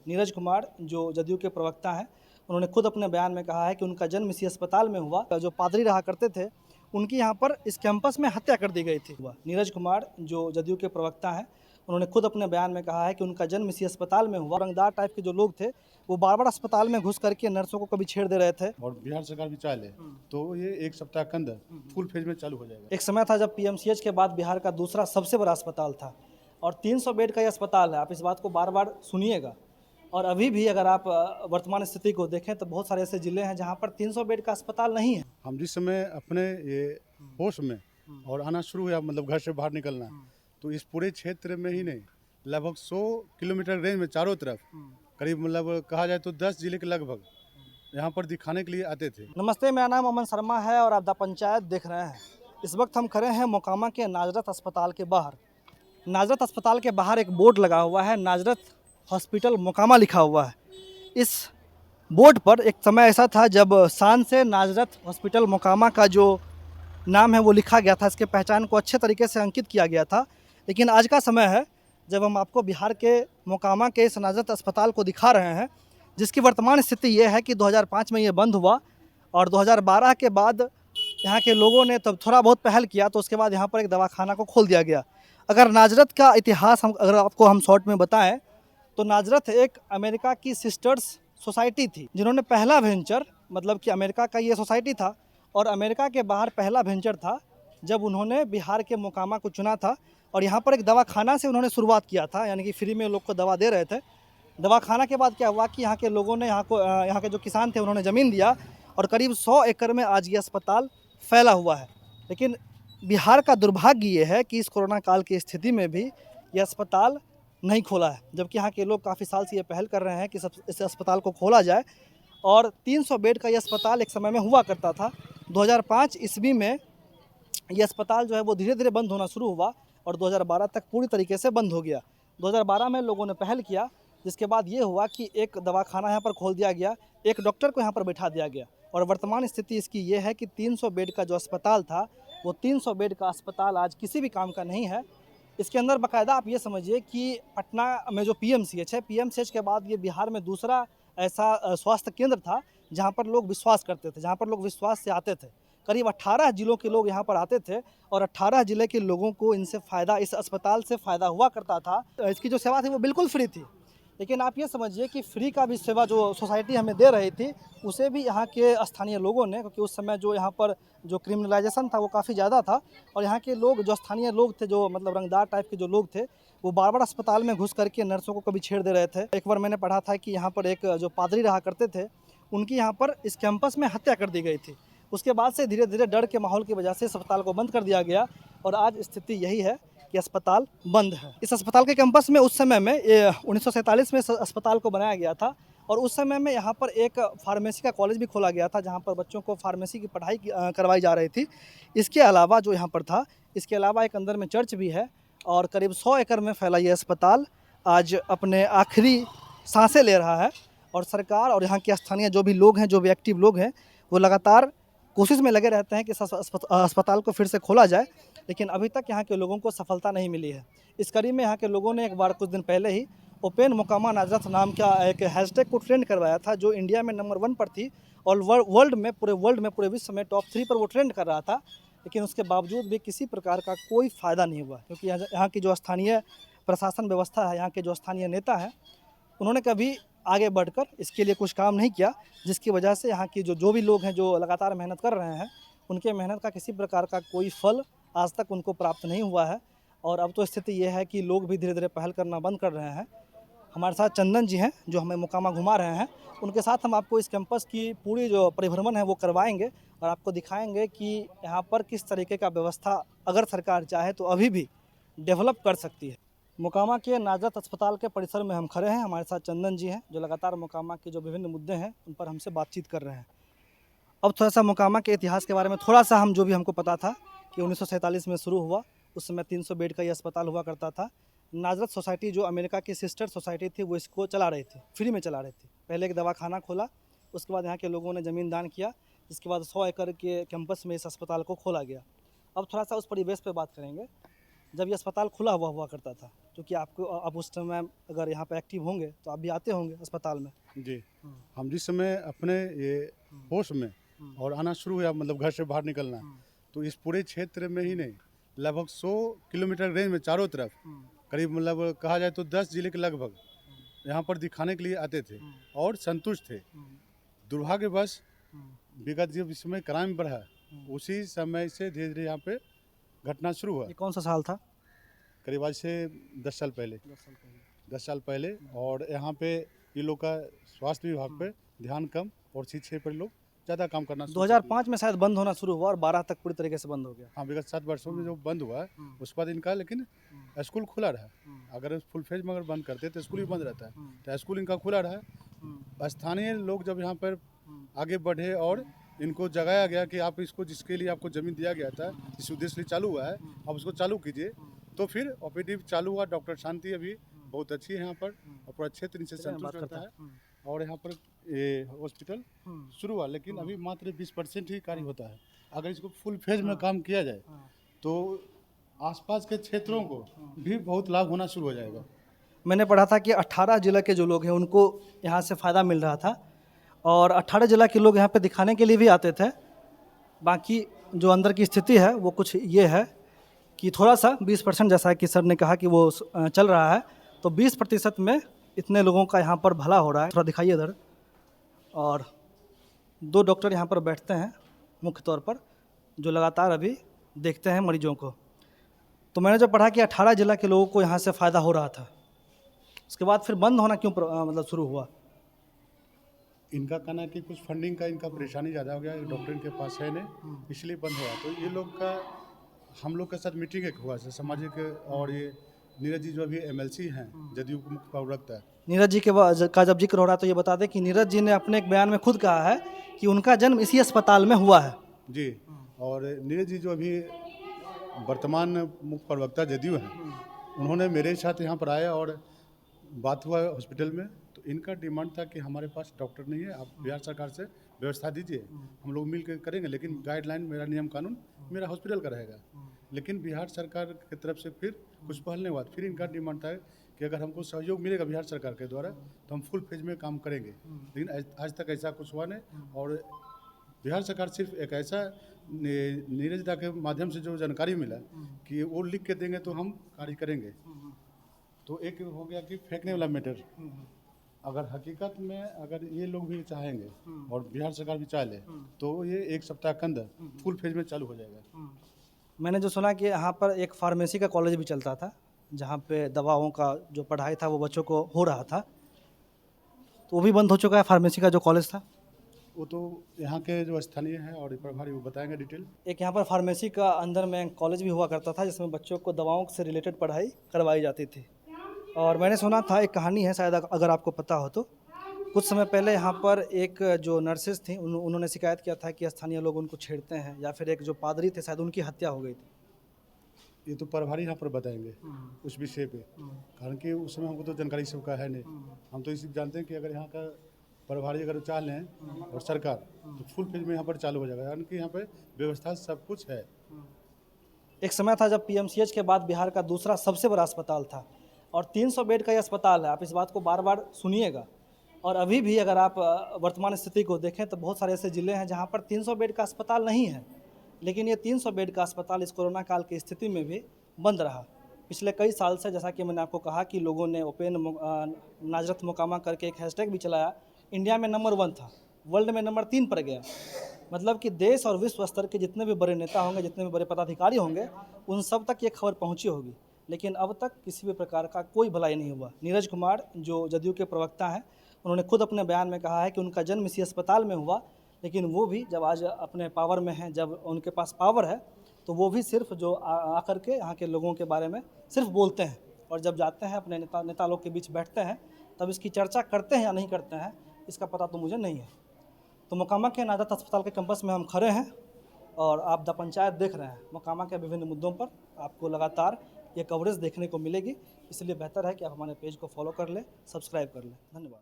नीरज कुमार जो जदयू के प्रवक्ता हैं, उन्होंने खुद अपने बयान में कहा है कि उनका जन्म इसी अस्पताल में हुआ। जो पादरी रहा करते थे उनकी यहाँ पर इस कैंपस में हत्या कर दी गई थी। नीरज कुमार जो जदयू के प्रवक्ता हैं, उन्होंने खुद अपने बयान में कहा है कि उनका जन्म इसी अस्पताल में हुआ। रंगदार टाइप के जो लोग थे वो बार-बार अस्पताल में घुस करके नर्सों को कभी छेड़ दे रहे थे। और बिहार सरकार भी चाह ले तो ये एक सप्ताह के अंदर फुल फेज में चालू हो जाएगा। एक समय था जब पीएमसीएच के बाद बिहार का दूसरा सबसे बड़ा अस्पताल था और 300 बेड का ये अस्पताल है। आप इस बात को बार-बार सुनिएगा। और अभी भी अगर आप वर्तमान स्थिति को देखें तो बहुत सारे ऐसे ज़िले हैं जहाँ पर 300 बेड का अस्पताल नहीं है। हम जिस समय अपने ये होश में और आना शुरू हुआ, मतलब घर से बाहर निकलना, तो इस पूरे क्षेत्र में ही नहीं, लगभग 100 किलोमीटर रेंज में चारों तरफ करीब, मतलब कहा जाए तो 10 जिले के लगभग यहाँ पर दिखाने के लिए आते थे। नमस्ते, मेरा नाम अमन शर्मा है और आप द पंचायत देख रहे हैं। इस वक्त हम खड़े हैं मोकामा के नाजरत अस्पताल के बाहर। नाजरत अस्पताल के बाहर एक बोर्ड लगा हुआ है, नाजरत हॉस्पिटल मोकामा लिखा हुआ है। इस बोर्ड पर एक समय ऐसा था जब शान से नाजरत हॉस्पिटल मोकामा का जो नाम है वो लिखा गया था, इसके पहचान को अच्छे तरीके से अंकित किया गया था। लेकिन आज का समय है जब हम आपको बिहार के मोकामा के इस नाजरत अस्पताल को दिखा रहे हैं, जिसकी वर्तमान स्थिति ये है कि 2005 में ये बंद हुआ और 2012 के बाद यहाँ के लोगों ने तब थोड़ा बहुत पहल किया, तो उसके बाद यहाँ पर एक दवाखाना को खोल दिया गया। अगर नाजरत का इतिहास अगर आपको हम शॉर्ट में बताएं तो नाजरत एक अमेरिका की सिस्टर्स सोसाइटी थी, जिन्होंने पहला वेंचर, मतलब कि अमेरिका का ये सोसाइटी था और अमेरिका के बाहर पहला वेंचर था जब उन्होंने बिहार के मोकामा को चुना था और यहाँ पर एक दवाखाना से उन्होंने शुरुआत किया था, यानी कि फ्री में लोग को दवा दे रहे थे। दवाखाना के बाद क्या हुआ कि यहाँ के लोगों ने यहाँ के जो किसान थे उन्होंने ज़मीन दिया और करीब 100 एकड़ में आज ये अस्पताल फैला हुआ है। लेकिन बिहार का दुर्भाग्य ये है कि इस कोरोना काल की स्थिति में भी ये अस्पताल नहीं खोला है, जबकि यहाँ के लोग काफ़ी साल से ये पहल कर रहे हैं कि इस अस्पताल को खोला जाए। और 300 बेड का ये अस्पताल एक समय में हुआ करता था। 2005 ईस्वी में ये अस्पताल जो है वो धीरे धीरे बंद होना शुरू हुआ और 2012 तक पूरी तरीके से बंद हो गया। 2012 में लोगों ने पहल किया, जिसके बाद ये हुआ कि एक दवाखाना यहाँ पर खोल दिया गया, एक डॉक्टर को यहाँ पर बैठा दिया गया और वर्तमान स्थिति इसकी ये है कि 300 बेड का जो अस्पताल था वो 300 बेड का अस्पताल आज किसी भी काम का नहीं है। इसके अंदर बाकायदा आप ये समझिए कि पटना में जो पीएमसीएच है, पीएमसीएच के बाद ये बिहार में दूसरा ऐसा स्वास्थ्य केंद्र था जहाँ पर लोग विश्वास करते थे, जहाँ पर लोग विश्वास से आते थे। करीब 18 जिलों के लोग यहाँ पर आते थे और 18 जिले के लोगों को इनसे फ़ायदा, इस अस्पताल से फ़ायदा हुआ करता था। इसकी जो सेवा थी वो बिल्कुल फ्री थी। लेकिन आप ये समझिए कि फ्री का भी सेवा जो सोसाइटी हमें दे रही थी उसे भी यहाँ के स्थानीय लोगों ने, क्योंकि उस समय जो यहाँ पर जो क्रिमिनलाइजेशन था वो काफ़ी ज़्यादा था और यहाँ के लोग, जो स्थानीय लोग थे, जो मतलब रंगदार टाइप के जो लोग थे, वो बार-बार अस्पताल में घुस करके नर्सों को कभी छेड़ दे रहे थे। एक बार मैंने पढ़ा था कि यहाँ पर एक जो पादरी रहा करते थे उनकी यहाँ पर इस कैंपस में हत्या कर दी गई थी। उसके बाद से धीरे धीरे डर के माहौल की वजह से इस अस्पताल को बंद कर दिया गया और आज स्थिति यही है कि अस्पताल बंद है। इस अस्पताल के कैंपस में उस समय में 1947 में इस अस्पताल को बनाया गया था और उस समय में यहाँ पर एक फार्मेसी का कॉलेज भी खोला गया था जहाँ पर बच्चों को फार्मेसी की पढ़ाई करवाई जा रही थी। इसके अलावा जो यहाँ पर था, इसके अलावा एक अंदर में चर्च भी है और करीब 100 एकड़ में फैला ये अस्पताल आज अपने आखिरी सांसें ले रहा है और सरकार और यहाँ के स्थानीय जो भी लोग हैं, जो भी एक्टिव लोग हैं, वो लगातार कोशिश में लगे रहते हैं कि अस्पताल को फिर से खोला जाए, लेकिन अभी तक यहाँ के लोगों को सफलता नहीं मिली है। इस कड़ी में यहाँ के लोगों ने एक बार कुछ दिन पहले ही ओपन मोकामा नाजरत नाम का एक हैशटैग को ट्रेंड करवाया था, जो इंडिया में नंबर 1 पर थी और वर्ल्ड में, पूरे विश्व में टॉप 3 पर वो ट्रेंड कर रहा था। लेकिन उसके बावजूद भी किसी प्रकार का कोई फ़ायदा नहीं हुआ, क्योंकि यहाँ की जो स्थानीय प्रशासन व्यवस्था है, यहाँ के जो स्थानीय नेता हैं, उन्होंने कभी आगे बढ़कर इसके लिए कुछ काम नहीं किया, जिसकी वजह से यहाँ की जो भी लोग हैं, जो लगातार मेहनत कर रहे हैं, उनके मेहनत का किसी प्रकार का कोई फल आज तक उनको प्राप्त नहीं हुआ है। और अब तो स्थिति ये है कि लोग भी धीरे धीरे पहल करना बंद कर रहे हैं। हमारे साथ चंदन जी हैं जो हमें मोकामा घुमा रहे हैं, उनके साथ हम आपको इस कैंपस की पूरी जो परिभ्रमण है वो करवाएंगे और आपको दिखाएंगे कि यहाँ पर किस तरीके का व्यवस्था अगर सरकार चाहे तो अभी भी डेवलप कर सकती है। मोकामा के नाजरत अस्पताल के परिसर में हम खड़े हैं। हमारे साथ चंदन जी हैं जो लगातार मोकामा के जो विभिन्न मुद्दे हैं उन पर हमसे बातचीत कर रहे हैं। अब थोड़ा सा मोकामा के इतिहास के बारे में थोड़ा सा जो भी हमको पता था कि 1947 में शुरू हुआ, उस समय 300 बेड का ये अस्पताल हुआ करता था। नाजरत सोसाइटी जो अमेरिका की सिस्टर सोसाइटी थी वो इसको चला रही थी, फ्री में चला रही थी। पहले एक दवाखाना खोला, उसके बाद यहाँ के लोगों ने ज़मीन दान किया, जिसके बाद 100 एकड़ के कैंपस में इस अस्पताल को खोला गया। अब थोड़ा सा उस परिवेश पर बात करेंगे। जब ये अस्पताल खुला हुआ करता था, क्योंकि आपको अब उस समय अगर यहाँ पे एक्टिव होंगे तो आप भी आते होंगे अस्पताल में। जी। हम जिस समय अपने ये होश में और आना शुरू हुआ, मतलब घर से बाहर निकलना, तो इस पूरे क्षेत्र में ही नहीं, लगभग 100 किलोमीटर रेंज में चारों तरफ करीब, मतलब कहा जाए तो 10 जिले के लगभग यहाँ पर दिखाने के लिए आते थे और संतुष्ट थे। दुर्भाग्यवश विगत जब इस समय क्राइम बढ़ा, उसी समय से धीरे धीरे यहाँ पे घटना शुरू हुआ। ये कौन सा साल था? करीब आज से 10 साल पहले, 10 साल पहले। और यहाँ पे ये लोग का स्वास्थ्य विभाग पे ध्यान कम और शिक्षा पर लोग ज़्यादा काम करना शुरू कर दिए। 2005 में शायद बंद होना शुरू हुआ और 12 तक पूरी तरीके से बंद हो गया। हाँ, विगत 7 वर्षों में जो बंद हुआ उसके बाद इनका, लेकिन स्कूल खुला रहा। अगर फुल फेज में अगर बंद करते तो स्कूल भी बंद रहता है, तो स्कूल इनका खुला रहा। स्थानीय लोग जब यहाँ पर आगे बढ़े और इनको जगाया गया कि आप इसको, जिसके लिए आपको ज़मीन दिया गया था, जिस उद्देश्य लिए चालू हुआ है, आप उसको चालू कीजिए, तो फिर ऑपरेटिव चालू हुआ। डॉक्टर शांति अभी बहुत अच्छी है यहाँ पर और पूरा क्षेत्र इनसे संतुष्ट रहता है। और यहाँ पर ये हॉस्पिटल शुरू हुआ, लेकिन अभी मात्र 20% ही कार्य होता है। अगर इसको फुल फेज में काम किया जाए तो आसपास के क्षेत्रों को भी बहुत लाभ होना शुरू हो जाएगा। मैंने पढ़ा था कि 18 जिला के जो लोग हैं उनको यहाँ से फ़ायदा मिल रहा था और 18 जिला के लोग यहाँ पे दिखाने के लिए भी आते थे। बाकी जो अंदर की स्थिति है वो कुछ ये है कि थोड़ा सा 20%, जैसा कि सर ने कहा कि वो चल रहा है, तो 20% में इतने लोगों का यहाँ पर भला हो रहा है। थोड़ा दिखाइए इधर। और 2 डॉक्टर यहाँ पर बैठते हैं मुख्य तौर पर, जो लगातार अभी देखते हैं मरीजों को। तो मैंने जो पढ़ा कि 18 जिला के लोगों को यहाँ से फ़ायदा हो रहा था, उसके बाद फिर बंद होना क्यों मतलब शुरू हुआ? इनका कहना है कि कुछ फंडिंग का इनका परेशानी ज़्यादा हो गया, डॉक्टर इनके पास है नहीं, इसलिए बंद हुआ। तो ये लोग का, हम लोग के साथ मीटिंग एक हुआ है सामाजिक, और ये नीरज जी जो अभी MLC हैं, जदयू के मुख्य प्रवक्ता है। नीरज जी का जब जिक्र हो रहा है तो ये बता दें कि नीरज जी ने अपने एक बयान में खुद कहा है कि उनका जन्म इसी अस्पताल में हुआ है। जी। और नीरज जी जो अभी वर्तमान मुख्य प्रवक्ता जदयू हैं, उन्होंने मेरे साथ यहाँ पर आया और बात हुआ हॉस्पिटल में। तो इनका डिमांड था कि हमारे पास डॉक्टर नहीं है, आप बिहार सरकार से व्यवस्था दीजिए, हम लोग मिल कर करेंगे, लेकिन गाइडलाइन, मेरा नियम कानून मेरा हॉस्पिटल का रहेगा। लेकिन बिहार सरकार की तरफ से फिर कुछ पहल नहीं हुआ। फिर इनका डिमांड था कि अगर हमको सहयोग मिलेगा बिहार सरकार के द्वारा तो हम फुल फेज में काम करेंगे, लेकिन आज तक ऐसा कुछ हुआ नहीं। और बिहार सरकार सिर्फ एक ऐसा, नीरज दा के माध्यम से जो जानकारी मिला कि वो लिख के देंगे तो हम कार्य करेंगे। तो एक हो गया कि फेंकने वाला मैटर। अगर हकीकत में अगर ये लोग भी चाहेंगे और बिहार सरकार भी चाह ले तो ये 1 सप्ताह के अंदर फुल फेज में चालू हो जाएगा। मैंने जो सुना कि यहाँ पर एक फार्मेसी का कॉलेज भी चलता था, जहाँ पे दवाओं का जो पढ़ाई था वो बच्चों को हो रहा था, तो वो भी बंद हो चुका है, फार्मेसी का जो कॉलेज था। वो तो यहाँ के जो स्थानीय हैं और प्रभारी वो बताएंगे डिटेल। एक यहाँ पर फार्मेसी का अंदर में कॉलेज भी हुआ करता था, जिसमें बच्चों को दवाओं से रिलेटेड पढ़ाई करवाई जाती थी। और मैंने सुना था, एक कहानी है शायद अगर आपको पता हो तो, कुछ समय पहले यहाँ पर एक जो नर्सेज थी उन्होंने शिकायत किया था कि स्थानीय लोग उनको छेड़ते हैं, या फिर एक जो पादरी थे शायद उनकी हत्या हो गई थी। ये तो प्रभारी यहाँ पर बताएंगे उस विषय पे, कारण कि उस समय हमको तो जानकारी सबका है नहीं। हम तो इसी जानते हैं कि अगर यहाँ का प्रभारी अगर चाह लें और सरकार, तो फुल फेज में यहाँ पर चालू हो जाएगा, यानी कि यहाँ पर व्यवस्था सब कुछ है। एक समय था जब PMCH के बाद बिहार का दूसरा सबसे बड़ा अस्पताल था और 300 बेड का ये अस्पताल है। आप इस बात को बार बार सुनिएगा। और अभी भी अगर आप वर्तमान स्थिति को देखें तो बहुत सारे ऐसे ज़िले हैं जहाँ पर 300 बेड का अस्पताल नहीं है, लेकिन ये 300 बेड का अस्पताल इस कोरोना काल की स्थिति में भी बंद रहा। पिछले कई साल से, जैसा कि मैंने आपको कहा कि लोगों ने ओपन नाजरत मोकामा करके एक हैशटैग भी चलाया, इंडिया में नंबर 1 था, वर्ल्ड में नंबर 3 पर गया। मतलब कि देश और विश्व स्तर के जितने भी बड़े नेता होंगे, जितने भी बड़े पदाधिकारी होंगे, उन सब तक ये खबर पहुंची होगी, लेकिन अब तक किसी भी प्रकार का कोई भलाई नहीं हुआ। नीरज कुमार जो जदयू के प्रवक्ता हैं, उन्होंने खुद अपने बयान में कहा है कि उनका जन्म इसी अस्पताल में हुआ, लेकिन वो भी जब आज अपने पावर में हैं, जब उनके पास पावर है, तो वो भी सिर्फ जो आकर के यहाँ के लोगों के बारे में सिर्फ बोलते हैं, और जब जाते हैं अपने नेता लोग के बीच बैठते हैं तब इसकी चर्चा करते हैं या नहीं करते हैं, इसका पता तो मुझे नहीं है। तो मोकामा के नाजरत अस्पताल के कैंपस में हम खड़े हैं और आप द पंचायत देख रहे हैं। मोकामा के विभिन्न मुद्दों पर आपको लगातार ये कवरेज देखने को मिलेगी, इसलिए बेहतर है कि आप हमारे पेज को फॉलो कर लें, सब्सक्राइब कर लें। धन्यवाद।